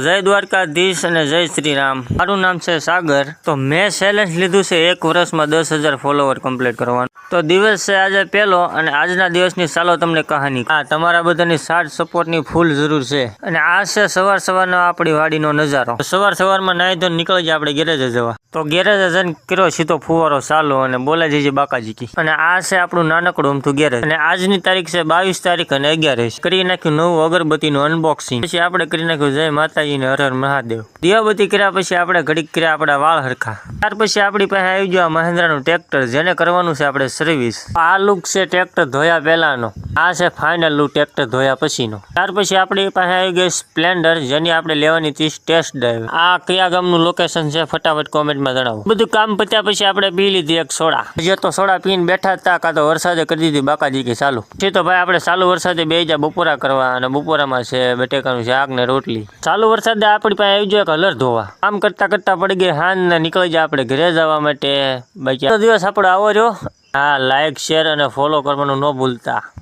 જય દ્વારકાધીશ અને જય શ્રી રામ। મારું નામ છે સાગર। તો મેં ચેલેન્જ લીધું છે 1 વર્ષમાં 10,000 ફોલોવર કમ્પ્લીટ કરવાનું। તો દિવસ છે આજે પહેલો અને આજના દિવસની ચાલો તમને કહાની। તમારા બધાની સાથ સપોર્ટની ફૂલ જરૂર છે અને આ છે સવારનો આપણી વાડીનો નજારો। સવારમાં નાહી ધોઈને નીકળી જાય આપણે ગેરેજે જવા। તો ગેરેજે જઈને કર્યો સીધો ફુવારો ચાલુ અને બોલે જઈએ બાકાજી કી। અને આ છે આપણું નાનકડું અમથું ગેરેજ અને આજની તારીખ છે 22 તારીખ અને 11 કરી નાખ્યું નવું અગરબત્તીનું અનબોક્સિંગ। પછી આપણે કરી નાખ્યું જય માતાજી ને હર હર મહાદેવ। દીવાબત્તી કર્યા પછી આપણે ઘડીક કર્યા આપણા વાળ હરખા। ત્યાર પછી આપણી પાસે આવી ગયો મહેન્દ્રાનું ટ્રેક્ટર જેને કરવાનું છે આપણે સર્વિસ। આ લુક છે ટ્રેક્ટર ધોયા પહેલાનો, આ છે ફાઇનલ લુક ટ્રેક્ટર ધોયા પછીનો। ત્યાર પછી આપણી પાસે આવી ગઈ સ્પ્લેન્ડર જેની આપણે લેવાની હતી ટેસ્ટ ડ્રાઈવ। આ કયા ગામનું લોકેશન છે ફટાફટ કોમેન્ટમાં જણાવો। બધું કામ પત્યા પછી આપણે પી લીધી એક સોડા। જે તો સોડા પીને બેઠા હતા કાં તો વરસાદે કરી દીધી બાકાજી કે ચાલુ છે। તો ભાઈ આપણે ચાલુ વરસાદે બે જા બપોરા કરવા અને બપોરામાં છે બટેકાનું શાક ને રોટલી। ચાલુ વરસાદે આપણી પાસે આવી ગયો એક હલર ધોવા। કામ કરતા પડી ગઈ હાન ને નીકળી જાય આપણે ઘરે જવા માટે। બાકી દિવસ આપણો આવો રહ્યો। હા, લાઈક શેર અને ફોલો કરવાનું ન ભૂલતા।